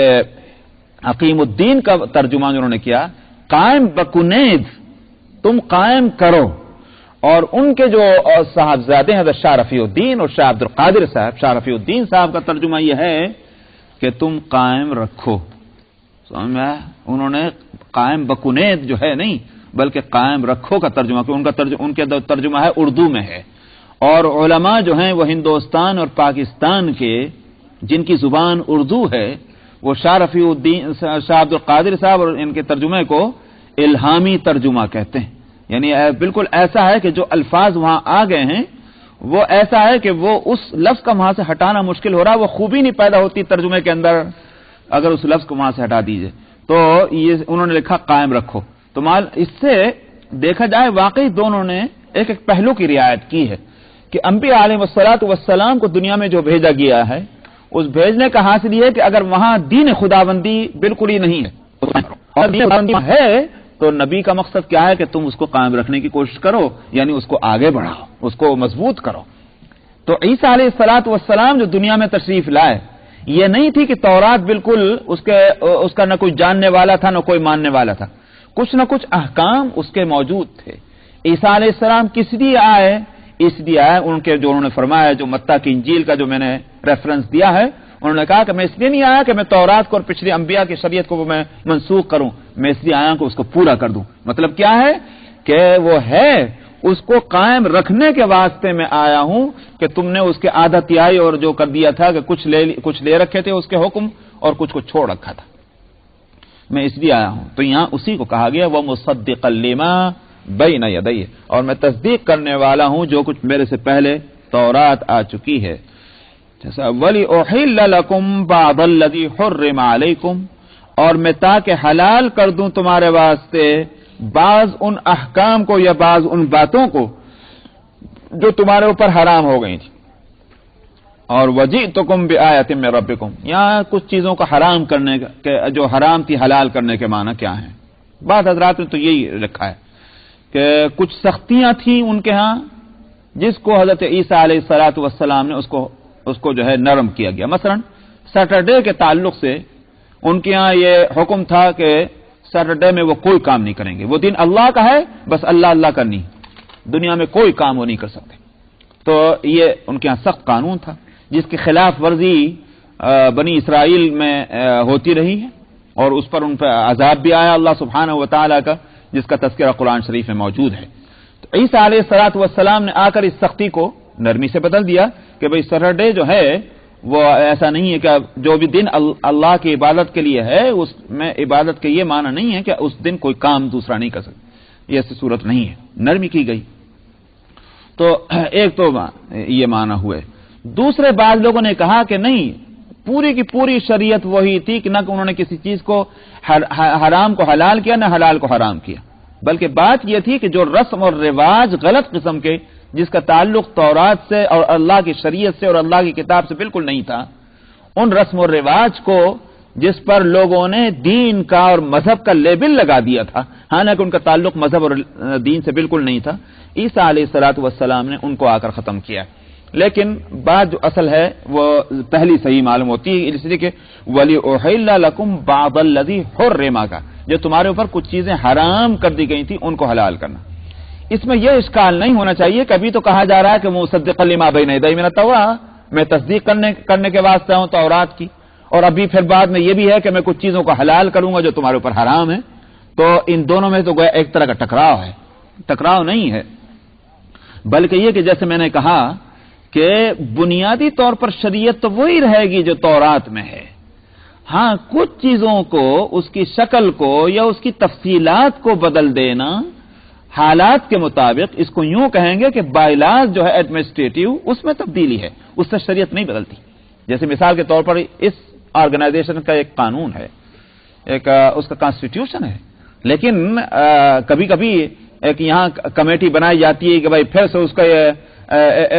حکیم الدین کا ترجمہ انہوں نے کیا، قائم بکنید، تم قائم کرو. اور ان کے جو صاحبزادے ہیں حضرت شاہ رفیع الدین اور شاہ عبد القادر صاحب، شاہ رفیع الدین صاحب کا ترجمہ یہ ہے کہ تم قائم رکھو. سمجھ میں آیا؟ انہوں نے قائم بکنید جو ہے نہیں بلکہ قائم رکھو کا ترجمہ کیا. ان کے ترجمہ ہے اردو میں ہے. اور علماء جو ہیں وہ ہندوستان اور پاکستان کے جن کی زبان اردو ہے وہ شاہ رفیع الدین، شاہ عبد القادر صاحب اور ان کے ترجمے کو الہامی ترجمہ کہتے ہیں. یعنی بالکل ایسا ہے کہ جو الفاظ وہاں آ گئے ہیں وہ ایسا ہے کہ وہ اس لفظ کا وہاں سے ہٹانا مشکل ہو رہا ہے، وہ خوبی نہیں پیدا ہوتی ترجمے کے اندر اگر اس لفظ کو وہاں سے ہٹا دیجئے. تو یہ انہوں نے لکھا قائم رکھو. تو اس سے دیکھا جائے واقعی دونوں نے ایک ایک پہلو کی رعایت کی ہے کہ انبیاء علیہ الصلوۃ والسلام کو دنیا میں جو بھیجا گیا ہے اس بھیجنے کا حاصل یہ ہے کہ اگر وہاں دین خداوندی بالکل ہی نہیں ہے اور دین خداوندی ہے تو نبی کا مقصد کیا ہے کہ تم اس کو قائم رکھنے کی کوشش کرو، یعنی اس کو آگے بڑھاؤ، اس کو مضبوط کرو. تو عیسیٰ علیہ الصلوۃ والسلام جو دنیا میں تشریف لائے یہ نہیں تھی کہ تورات بالکل اس کا نہ کوئی جاننے والا تھا نہ کوئی ماننے والا تھا. کچھ نہ کچھ احکام اس کے موجود تھے. عیسیٰ علیہ السلام کس لیے آئے؟ اس لیے آئے ان کے جو انہوں نے فرمایا جو متی کی انجیل کا جو میں نے ریفرنس دیا ہے، انہوں نے کہا کہ میں اس لیے نہیں آیا کہ میں تورات کو اور پچھلی انبیاء کی شریعت کو میں منسوخ کروں، میں اس لیے آیا کہ اس کو پورا کر دوں. مطلب کیا ہے کہ وہ ہے اس کو قائم رکھنے کے واسطے میں آیا ہوں کہ تم نے اس کے آدھا تہائی اور جو کر دیا تھا کہ کچھ لے رکھے تھے اس کے حکم اور کچھ کو چھوڑ رکھا تھا، میں اس لیے آیا ہوں. تو یہاں اسی کو کہا گیا وہ مصدقا لما بین یدی، اور میں تصدیق کرنے والا ہوں جو کچھ میرے سے پہلے تورات آ چکی ہے. جیسا وَلِأُحِلَّ لَكُمْ بَعْضَ الَّذِي حُرِّمَ عَلَيْكُمْ، اور میں تاکہ حلال کر دوں تمہارے واسطے بعض ان احکام کو یا بعض ان باتوں کو جو تمہارے اوپر حرام ہو گئی تھی. اور وَجِئْتُكُمْ بِآیَةٍ مِّن رَبِّكُمْ، یہاں کچھ چیزوں کا حرام کرنے کے جو حرام تھی حلال کرنے کے معنی کیا ہیں؟ بعض حضرات نے تو یہی رکھا ہے کہ کچھ سختیاں تھیں ان کے ہاں جس کو حضرت عیسیٰ علیہ الصلوۃ والسلام نے اس کو جو ہے نرم کیا گیا. مثلا سیٹرڈے کے تعلق سے ان کے ہاں یہ حکم تھا کہ سیٹرڈے میں وہ کوئی کام نہیں کریں گے، وہ دن اللہ کا ہے، بس اللہ اللہ کرنی، دنیا میں کوئی کام وہ نہیں کر سکتے. تو یہ ان کے ہاں سخت قانون تھا جس کی خلاف ورزی بنی اسرائیل میں ہوتی رہی ہے اور اس پر ان پہ عذاب بھی آیا اللہ سبحانہ و تعالیٰ کا، جس کا تذکرہ قرآن شریف میں موجود ہے. تو عیسیٰ علیہ الصلوۃ والسلام نے آ کر اس سختی کو نرمی سے بدل دیا کہ بھئی سیٹرڈے جو ہے وہ ایسا نہیں ہے کہ جو بھی دن اللہ کی عبادت کے لیے ہے اس میں عبادت کے یہ معنی نہیں ہے کہ اس دن کوئی کام دوسرا نہیں کر سکتا، یہ ایسی صورت نہیں ہے، نرمی کی گئی. تو ایک تو یہ معنی ہوئے. دوسرے بعض لوگوں نے کہا کہ نہیں، پوری کی پوری شریعت وہی تھی کہ نہ کہ انہوں نے کسی چیز کو حرام کو حلال کیا نہ حلال کو حرام کیا، بلکہ بات یہ تھی کہ جو رسم اور رواج غلط قسم کے جس کا تعلق تورات سے اور اللہ کی شریعت سے اور اللہ کی کتاب سے بالکل نہیں تھا، ان رسم و رواج کو جس پر لوگوں نے دین کا اور مذہب کا لیبل لگا دیا تھا، حالانکہ ان کا تعلق مذہب اور دین سے بالکل نہیں تھا، عیسیٰ علیہ الصلوۃ والسلام نے ان کو آ کر ختم کیا. لیکن بات جو اصل ہے وہ پہلی صحیح معلوم ہوتی ہے، اس لیے کہ وَلِأُحِلَّ لَكُمْ بَعْضَ الَّذِي حُرِّمَ کا، جو تمہارے اوپر کچھ چیزیں حرام کر دی گئی تھی ان کو حلال کرنا۔ اس میں یہ اشکال نہیں ہونا چاہیے، کبھی تو کہا جا رہا ہے کہ مصدقا لما بین یدی من التوراۃ، میں تصدیق کرنے کے واسطے ہوں تورات کی، اور ابھی پھر بعد میں یہ بھی ہے کہ میں کچھ چیزوں کو حلال کروں گا جو تمہارے اوپر حرام ہے۔ تو ان دونوں میں تو گویا ایک طرح کا ٹکراؤ ہے، ٹکراؤ نہیں ہے، بلکہ یہ کہ جیسے میں نے کہا کہ بنیادی طور پر شریعت تو وہی رہے گی جو تورات میں ہے، ہاں کچھ چیزوں کو، اس کی شکل کو یا اس کی تفصیلات کو بدل دینا حالات کے مطابق، اس کو یوں کہیں گے کہ بائیلاز جو ہے ایڈمنسٹریٹو، اس میں تبدیلی ہے، اس سے شریعت نہیں بدلتی۔ جیسے مثال کے طور پر اس آرگنائزیشن کا ایک قانون ہے، ایک اس کا کانسٹیٹیوشن ہے، لیکن کبھی کبھی ایک یہاں کمیٹی بنائی جاتی ہے کہ بھائی پھر سے اس کا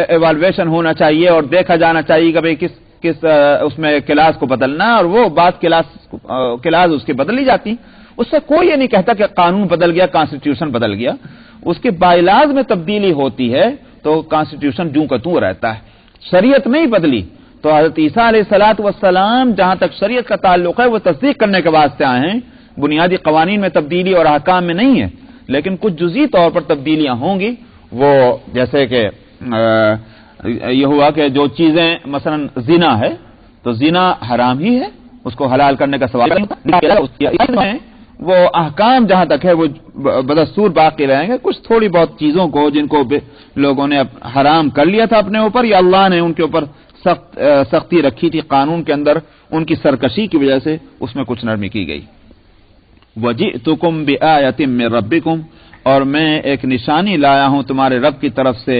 ایوالویشن ہونا چاہیے اور دیکھا جانا چاہیے کہ بھائی کس اس میں کلاس کو بدلنا، اور وہ بات کلاس اس کی بدلی جاتی، اس سے کوئی یہ نہیں کہتا کہ قانون بدل گیا، کانسٹیٹیوشن بدل گیا، اس کے بائیلاز میں تبدیلی ہوتی ہے تو کانسٹیٹیوشن جوں کا توں رہتا ہے، شریعت نہیں بدلی۔ تو حضرت عیسیٰ علیہ الصلوۃ والسلام جہاں تک شریعت کا تعلق ہے وہ تصدیق کرنے کے واسطے آئے ہیں، بنیادی قوانین میں تبدیلی اور احکام میں نہیں ہے، لیکن کچھ جزئی طور پر تبدیلیاں ہوں گی، وہ جیسے کہ یہ ہوا کہ جو چیزیں مثلا زنا ہے تو زنا حرام ہی ہے، اس کو حلال کرنے کا سوال نہیں، وہ احکام جہاں تک ہے وہ بدستور باقی رہیں گے، کچھ تھوڑی بہت چیزوں کو جن کو لوگوں نے حرام کر لیا تھا اپنے اوپر، یا اللہ نے ان کے اوپر سختی رکھی تھی قانون کے اندر، ان کی سرکشی کی وجہ سے اس میں کچھ نرمی کی گئی۔ وَجِئْتُكُمْ بِآيَةٍ مِّن رَبِّكُمْ، اور میں ایک نشانی لایا ہوں تمہارے رب کی طرف سے،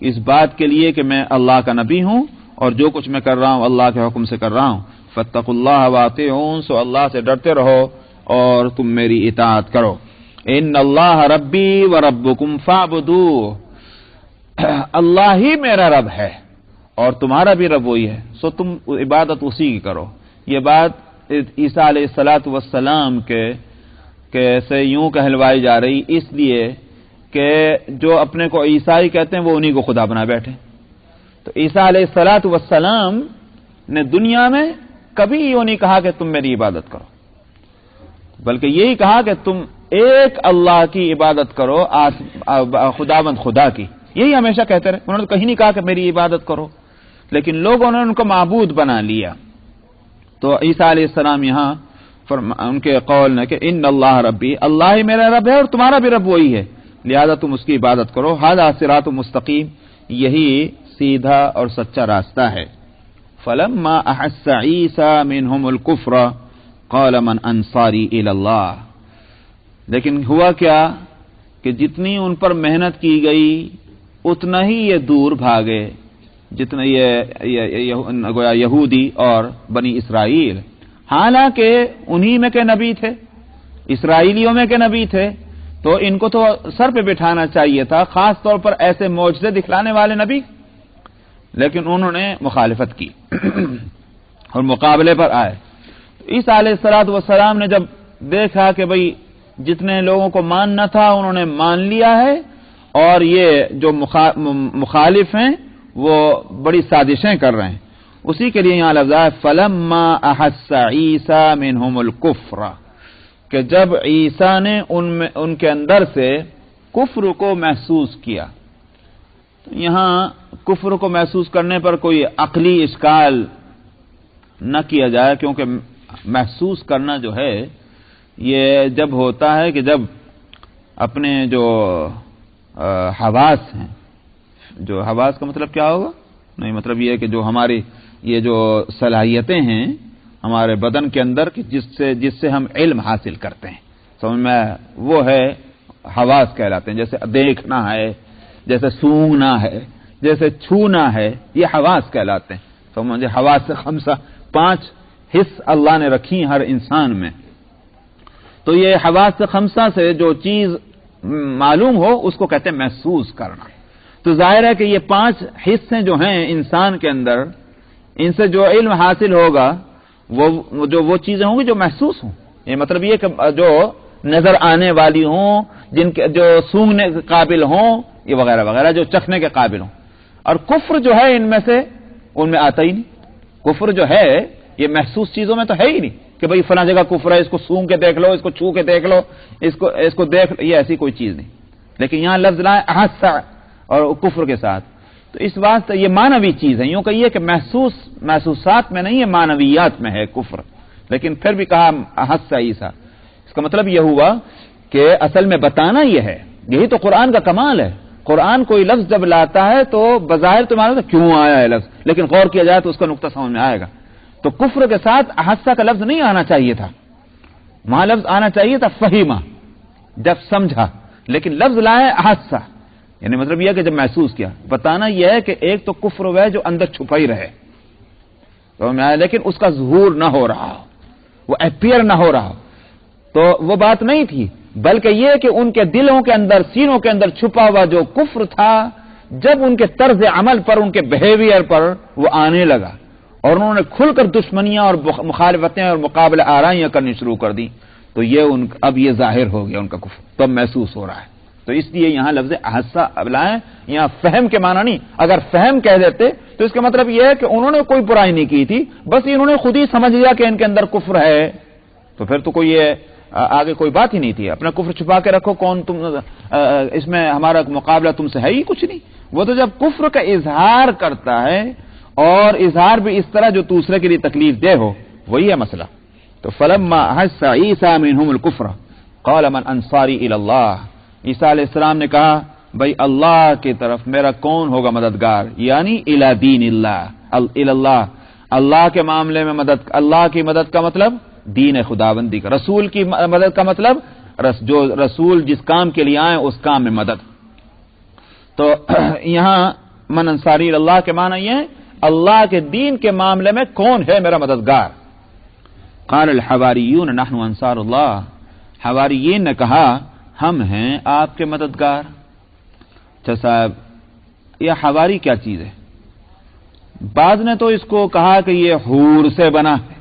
اس بات کے لیے کہ میں اللہ کا نبی ہوں اور جو کچھ میں کر رہا ہوں اللہ کے حکم سے کر رہا ہوں۔ فَاتَّقُوا اللَّهَ وَأَطِيعُونِ، سو اللہ سے ڈرتے رہو اور تم میری اطاعت کرو۔ ان اللہ ربی و ربکم فاعبدوہ، اللہ ہی میرا رب ہے اور تمہارا بھی رب وہی ہے، سو تم عبادت اسی کی کرو۔ یہ بات عیسیٰ علیہ الصلوۃ والسلام کے سے یوں کہلوائی جا رہی اس لیے کہ جو اپنے کو عیسائی کہتے ہیں وہ انہی کو خدا بنا بیٹھے۔ تو عیسیٰ علیہ الصلوۃ والسلام نے دنیا میں کبھی یوں نہیں کہا کہ تم میری عبادت کرو، بلکہ یہی کہا کہ تم ایک اللہ کی عبادت کرو، خداوند خدا کی، یہی ہمیشہ کہتے رہے، انہوں نے کہیں نہیں کہا کہ میری عبادت کرو، لیکن لوگوں نے ان کو معبود بنا لیا۔ تو عیسیٰ علیہ السلام یہاں ان کے قول نے کہ ان اللہ ربی، اللہ ہی میرا رب ہے اور تمہارا بھی رب وہی ہے، لہذا تم اس کی عبادت کرو، ھذا صراط مستقیم، یہی سیدھا اور سچا راستہ ہے۔ فلما احس عیسیٰ منہم الکفر قال من انصاری الی اللہ، لیکن ہوا کیا کہ جتنی ان پر محنت کی گئی اتنا ہی یہ دور بھاگے، جتنا یہ گویا یہودی اور بنی اسرائیل، حالانکہ انہی میں کے نبی تھے، اسرائیلیوں میں کے نبی تھے، تو ان کو تو سر پہ بٹھانا چاہیے تھا، خاص طور پر ایسے معجزے دکھلانے والے نبی، لیکن انہوں نے مخالفت کی اور مقابلے پر آئے۔ عیسیٰ علیہ الصلوۃ والسلام نے جب دیکھا کہ بھئی جتنے لوگوں کو ماننا تھا انہوں نے مان لیا ہے، اور یہ جو مخالف ہیں وہ بڑی سازشیں کر رہے ہیں، اسی کے لیے یہاں لفظ ہے فلما احس عیسیٰ منہم الکفر، کہ جب عیسیٰ نے ان کے اندر سے کفر کو محسوس کیا۔ یہاں کفر کو محسوس کرنے پر کوئی عقلی اشکال نہ کیا جائے، کیونکہ محسوس کرنا جو ہے یہ جب ہوتا ہے کہ جب اپنے جو حواس ہیں، جو حواس کا مطلب کیا ہوگا؟ نہیں، مطلب یہ ہے کہ جو ہماری یہ جو صلاحیتیں ہیں ہمارے بدن کے اندر کہ جس سے ہم علم حاصل کرتے ہیں، سمجھ میں وہ ہے حواس کہلاتے ہیں، جیسے دیکھنا ہے، جیسے سونگنا ہے، جیسے چھونا ہے، یہ حواس کہلاتے ہیں۔ سمجھے حواس سے خمسہ، 5 حص اللہ نے رکھی ہر انسان میں، تو یہ حواس سے خمسہ سے جو چیز معلوم ہو اس کو کہتے ہیں محسوس کرنا۔ تو ظاہر ہے کہ یہ 5 حصے جو ہیں انسان کے اندر، ان سے جو علم حاصل ہوگا وہ چیزیں ہوں گی جو محسوس ہوں، یہ مطلب یہ کہ جو نظر آنے والی ہوں، جن کے جو سونگنے کے قابل ہوں، یہ وغیرہ وغیرہ، جو چکھنے کے قابل ہوں۔ اور کفر جو ہے ان میں سے ان میں آتا ہی نہیں. کفر جو ہے یہ محسوس چیزوں میں تو ہے ہی نہیں کہ بھئی فلاں جگہ کفر ہے، اس کو سونگ کے دیکھ لو، اس کو چھو کے دیکھ لو، اس کو دیکھ، یہ ایسی کوئی چیز نہیں. لیکن یہاں لفظ لائے احسا اور کفر کے ساتھ، تو اس واسطے یہ معنوی چیز ہے. یوں کہیے کہ محسوسات میں نہیں ہے، معنویات میں ہے کفر. لیکن پھر بھی کہا احسا عیسیٰ، اس کا مطلب یہ ہوا کہ اصل میں بتانا یہ ہے. یہی تو قرآن کا کمال ہے. قرآن کوئی لفظ جب لاتا ہے تو بظاہر تو معلوم ہے کیوں آیا ہے لفظ، لیکن غور کیا جائے تو اس کا نقطہ سمجھ میں آئے گا. تو کفر کے ساتھ احسا کا لفظ نہیں آنا چاہیے تھا، وہاں لفظ آنا چاہیے تھا فہیمہ، جب سمجھا. لیکن لفظ لائے احسا، یعنی مطلب یہ ہے کہ جب محسوس کیا. بتانا یہ ہے کہ ایک تو کفر ہے جو اندر چھپا ہی رہے تو میں آیا، لیکن اس کا ظہور نہ ہو رہا ہو، وہ اپیئر نہ ہو رہا ہو، تو وہ بات نہیں تھی. بلکہ یہ کہ ان کے دلوں کے اندر، سینوں کے اندر چھپا ہوا جو کفر تھا، جب ان کے طرز عمل پر، ان کے بہیویئر پر وہ آنے لگا اور انہوں نے کھل کر دشمنیاں اور مخالفتیں اور مقابلہ آرائیاں کرنی شروع کر دی، تو یہ اب یہ ظاہر ہو گیا ان کا کفر، تو اب محسوس ہو رہا ہے. تو اس لیے یہاں لفظ احسا اب لائیں، یہاں فہم کے معنی نہیں. اگر فہم کہہ دیتے تو اس کا مطلب یہ ہے کہ انہوں نے کوئی برائی نہیں کی تھی، بس انہوں نے خود ہی سمجھ لیا کہ ان کے اندر کفر ہے، تو پھر تو کوئی یہ آگے کوئی بات ہی نہیں تھی. اپنا کفر چھپا کے رکھو، کون تم، اس میں ہمارا مقابلہ تم سے ہے ہی کچھ نہیں. وہ تو جب کفر کا اظہار کرتا ہے، اور اظہار بھی اس طرح جو دوسرے کے لیے تکلیف دہ ہو، وہی ہے مسئلہ. تو فلما احس عیسیٰ منہم الکفر قال من انصاری الی اللہ، عیسیٰ علیہ السلام نے کہا بھائی اللہ کی طرف میرا کون ہوگا مددگار، یعنی الی دین اللہ، الی اللہ، اللہ کے معاملے میں مدد. اللہ کی مدد کا مطلب دین خداوندی کا، رسول کی مدد کا مطلب جو رسول جس کام کے لیے آئے اس کام میں مدد. تو یہاں من انصاری اللہ کے معنی یہ ہے اللہ کے دین کے معاملے میں کون ہے میرا مددگار. قال الحواریون نحن انصار اللہ، حواریین نے کہا ہم ہیں آپ کے مددگار. اچھا صاحب، یہ حواری کیا چیز ہے؟ بعض نے تو اس کو کہا کہ یہ حور سے بنا ہے،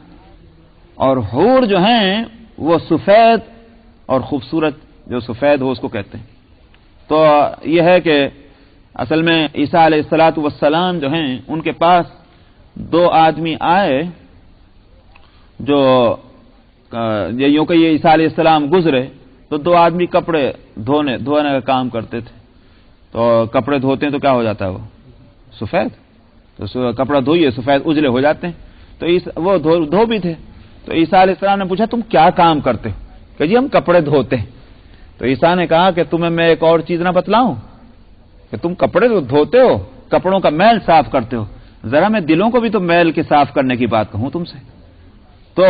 اور حور جو ہیں وہ سفید اور خوبصورت، جو سفید ہو اس کو کہتے ہیں. تو یہ ہے کہ اصل میں عیسیٰ علیہ الصلوۃ والسلام جو ہیں ان کے پاس دو آدمی آئے جو یوں کہ یہ عیسیٰ علیہ السلام گزرے تو دو آدمی کپڑے دھونے کا کام کرتے تھے. تو کپڑے دھوتے ہیں تو کیا ہو جاتا ہے، وہ سفید، تو کپڑا دھوئیے سفید اجلے ہو جاتے ہیں. تو وہ دھو بھی تھے. تو عیسیٰ علیہ السلام نے پوچھا تم کیا کام کرتے ہو؟ کہ جی ہم کپڑے دھوتے ہیں. تو عیسیٰ نے کہا کہ تمہیں میں ایک اور چیز نہ بتلاؤں کہ تم کپڑے دھوتے ہو، کپڑوں کا میل صاف کرتے ہو، ذرا میں دلوں کو بھی تو میل کے صاف کرنے کی بات کہوں تم سے. تو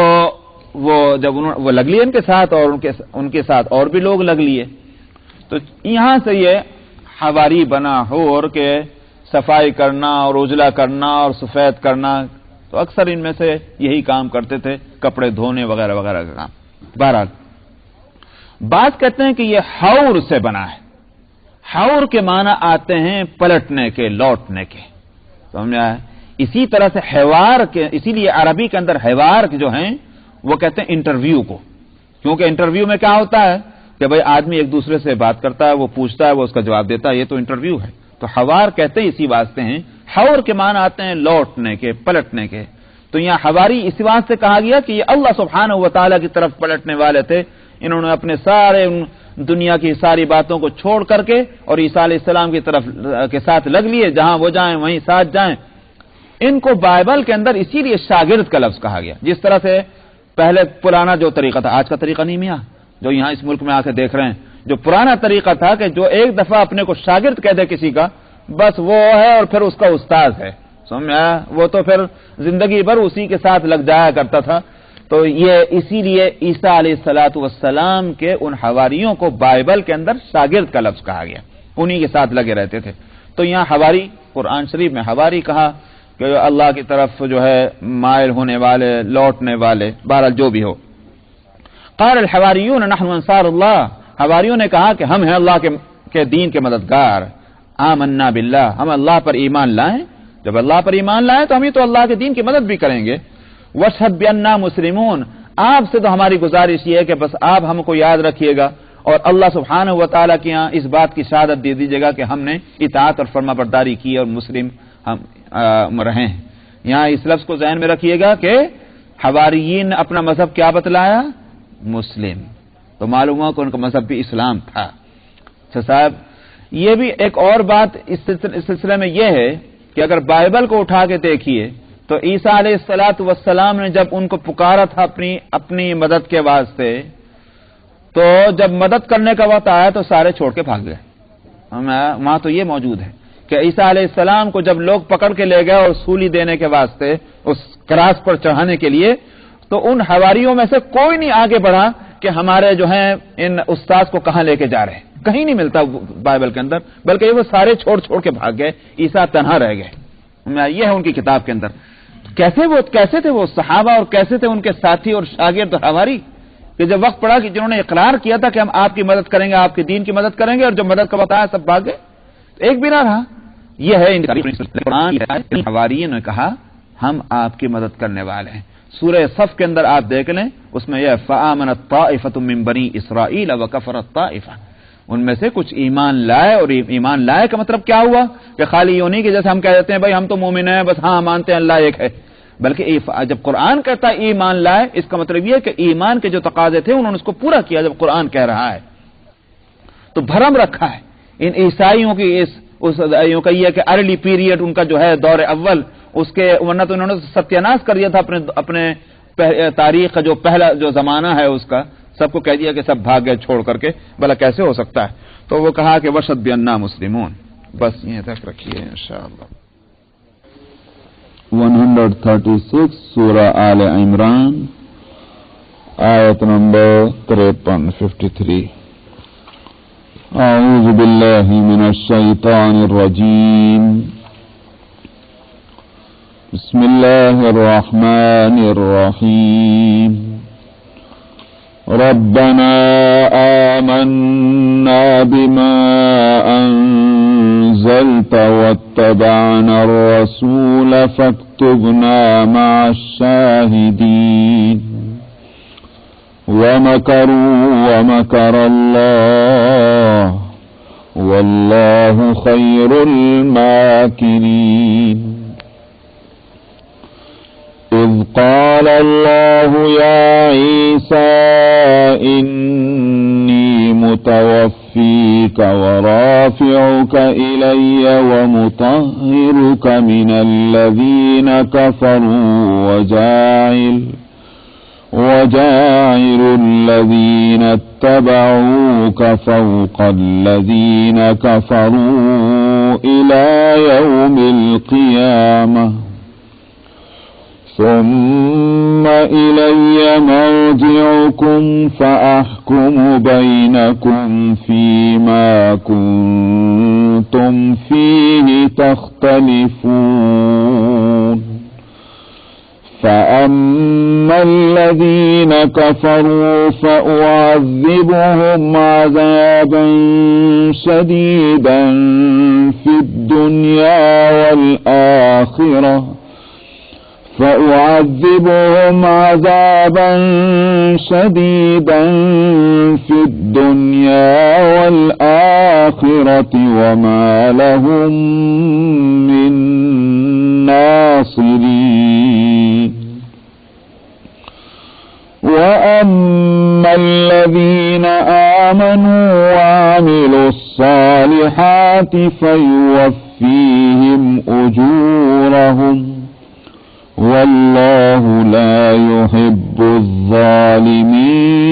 وہ جب وہ لگ لیے ان کے ساتھ، اور ان کے ساتھ اور بھی لوگ لگ لیے. تو یہاں سے یہ حواری بنا ہو، اور کہ صفائی کرنا اور اجلا کرنا اور سفید کرنا، تو اکثر ان میں سے یہی کام کرتے تھے، کپڑے دھونے وغیرہ وغیرہ کا کام. بہرحال بات کہتے ہیں کہ یہ حور سے بنا ہے. حور کے معنی آتے ہیں پلٹنے کے، لوٹنے کے. سمجھا ہے؟ اسی طرح سے حوار کے، اسی لیے عربی کے اندر حوار جو ہیں وہ کہتے ہیں انٹرویو کو، کیونکہ انٹرویو میں کیا ہوتا ہے کہ بھئی آدمی ایک دوسرے سے بات کرتا ہے، وہ پوچھتا ہے، وہ اس کا جواب دیتا ہے، یہ تو انٹرویو ہے. تو حوار کہتے ہیں اسی واسطے ہیں. حور کے معنی آتے ہیں لوٹنے کے، پلٹنے کے. تو یہاں حواری اسی واسطے کہا گیا کہ یہ اللہ سبحانہ و تعالیٰ کی طرف پلٹنے والے تھے. انہوں نے اپنے سارے دنیا کی ساری باتوں کو چھوڑ کر کے اور عیسیٰ علیہ السلام کی طرف کے ساتھ لگ لیے، جہاں وہ جائیں وہیں ساتھ جائیں. ان کو بائبل کے اندر اسی لیے شاگرد کا لفظ کہا گیا. جس طرح سے پہلے پرانا جو طریقہ تھا، آج کا طریقہ نہیں میاں جو یہاں اس ملک میں آ کے دیکھ رہے ہیں، جو پرانا طریقہ تھا کہ جو ایک دفعہ اپنے کو شاگرد کہہ دے کسی کا، بس وہ ہے اور پھر اس کا استاد ہے. سمجھا؟ وہ تو پھر زندگی بھر اسی کے ساتھ لگ جایا کرتا تھا. تو یہ اسی لیے عیسیٰ علیہ الصلوۃ والسلام کے ان حواریوں کو بائبل کے اندر شاگرد کا لفظ کہا گیا، انہی کے ساتھ لگے رہتے تھے. تو یہاں حواری، قرآن شریف میں حواری کہا کہ اللہ کی طرف جو ہے مائل ہونے والے، لوٹنے والے، بہرحال جو بھی ہو. قال الحواریون نحن انصار اللہ، حواریوں نے کہا کہ ہم ہیں اللہ کے دین کے مددگار. آمنا باللہ، ہم اللہ پر ایمان لائیں. جب اللہ پر ایمان لائیں تو ہم ہی تو اللہ کے دین کی مدد بھی کریں گے. واشہد بأننا مسلمون، آپ سے تو ہماری گزارش یہ ہے کہ بس آپ ہم کو یاد رکھیے گا اور اللہ سبحانہ و تعالیٰ کے یہاں اس بات کی شہادت دے دیجیے گا کہ ہم نے اطاعت اور فرما برداری کی اور مسلم ہم رہے ہیں. یہاں اس لفظ کو ذہن میں رکھیے گا کہ حواریین نے اپنا مذہب کیا بتلایا؟ مسلم. تو معلوم ہوا کہ ان کا مذہب بھی اسلام تھا. اچھا صاحب، یہ بھی ایک اور بات اس سلسلے میں یہ ہے کہ اگر بائبل کو اٹھا کے دیکھیے تو عیسیٰ علیہ السلام نے جب ان کو پکارا تھا اپنی مدد کے واسطے، تو جب مدد کرنے کا وقت آیا تو سارے چھوڑ کے بھاگ گئے. وہاں تو یہ موجود ہے کہ عیسیٰ علیہ السلام کو جب لوگ پکڑ کے لے گئے اور سولی دینے کے واسطے اس کراس پر چڑھانے کے لیے، تو ان حواریوں میں سے کوئی نہیں آگے بڑھا کہ ہمارے جو ہیں ان استاذ کو کہاں لے کے جا رہے ہیں. کہیں نہیں ملتا بائبل کے اندر، بلکہ وہ سارے چھوڑ کے بھاگ گئے. عیسیٰ تنہا رہ گئے. یہ ہے ان کی کتاب کے اندر. کیسے تھے وہ صحابہ اور کیسے تھے ان کے ساتھی اور شاگرد اور حواری، کہ جب وقت پڑا کہ جنہوں نے اقرار کیا تھا کہ ہم آپ کی مدد کریں گے، آپ کے دین کی مدد کریں گے، اور جب مدد کا وقت آیا سب بھاگ گئے. ایک بھی نہ رہا. یہ ہے حواریوں نے کہا ہم آپ کی مدد کرنے والے ہیں. سورہ صف کے اندر آپ دیکھ لیں، اس میں یہ فآمنت طائفۃ من بنی اسرائیل وکفرت طائفہ، ان میں سے کچھ ایمان لائے. اور ایمان لائے کا مطلب کیا ہوا کہ خالی یوں نہیں کہ جیسے ہم کہہ دیتے ہیں بھائی ہم تو مومن ہیں بس، ہاں مانتے ہیں اللہ ایک ہے، بلکہ جب قرآن کہتا ہے ایمان لائے، اس کا مطلب یہ کہ ایمان کے جو تقاضے تھے انہوں نے اس کو پورا کیا. جب قرآن کہہ رہا ہے تو بھرم رکھا ہے ان عیسائیوں کی، یوں کہیے کہ ارلی پیریڈ ان کا جو ہے دور اول، اس کے ورنہ تو انہوں نے ستیاناش کر دیا تھا اپنے تاریخ کا جو پہلا جو زمانہ ہے اس کا، سب کو کہہ دیا کہ سب بھاگ گئے چھوڑ کر کے. بھلا کیسے ہو سکتا ہے؟ تو وہ کہا کہ وشد بأننا مسلمون. بس یہ تک رکھیے انشاءاللہ. 136 سورہ آل عمران آیت نمبر 53. اعوذ باللہ من الشیطان الرجیم. بسم اللہ الرحمن الرحیم. ربنا آمنا بما أنزلت واتبعنا الرسول فاكتبنا مع الشاهدين. ومكروا ومكر الله والله خير الماكرين. إذ قال الله يا عيسى إني متوفيك ورافعك إلي ومطهرك من الذين كفروا وجاعل الذين اتبعوك فوق الذين كفروا إلى يوم القيامة. ثم إلي مرجعكم فأحكم بينكم فيما كنتم فيه تختلفون. فأما الذين كفروا فأعذبهم عذابا شديدا في الدنيا والآخرة فأعذبهم عذابا شديدا في الدنيا والآخرة وما لهم من ناصرين. وأما الذين آمنوا وعملوا الصالحات فيوفيهم أجورهم والله لا يحب الظالمين.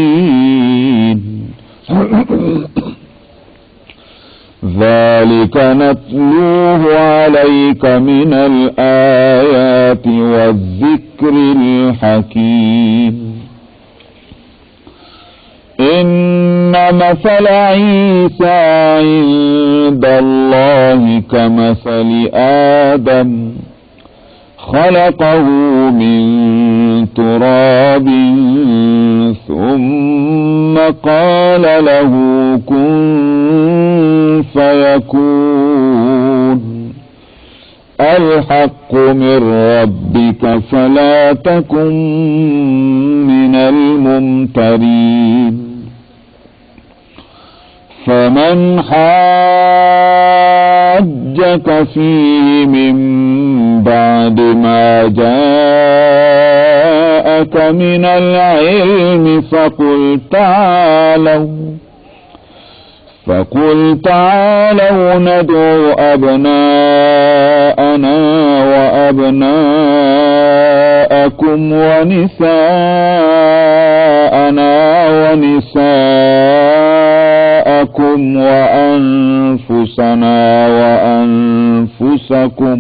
ذلك نتلوه عليك من الآيات والذكر الحكيم. إن مثل عيسى عند الله كمثل آدم خلقه من تراب ثم قال له كن فيكون. الحق من ربك فلا تكن من الممترين. ومن حاجك فيه من بعد ما جاءك من العلم فقل تعالوا ندعو أبناءنا وأبناءكم ونساءنا ونساءكم وأنفسنا وأنفسكم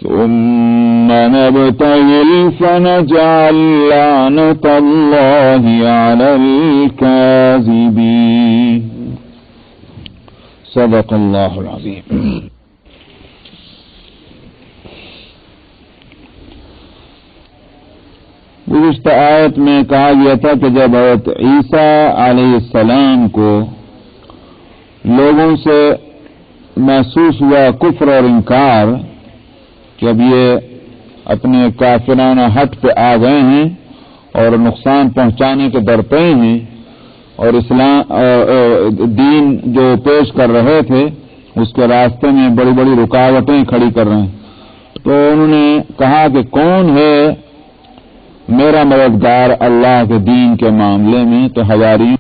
ثم نبتهل فنجعل لعنة الله على الكاذبين. صدق اللہ العظیم. گزشتہ آیت میں کہا گیا تھا کہ جب حضرت عیسیٰ علیہ السلام کو لوگوں سے محسوس ہوا کفر اور انکار کہ اب یہ اپنے کافرانہ حد پہ آ گئے ہیں اور نقصان پہنچانے کے درپے ہیں اور اسلام دین جو پیش کر رہے تھے اس کے راستے میں بڑی بڑی رکاوٹیں کھڑی کر رہے ہیں، تو انہوں نے کہا کہ کون ہے میرا مددگار اللہ کے دین کے معاملے میں؟ تو حواریوں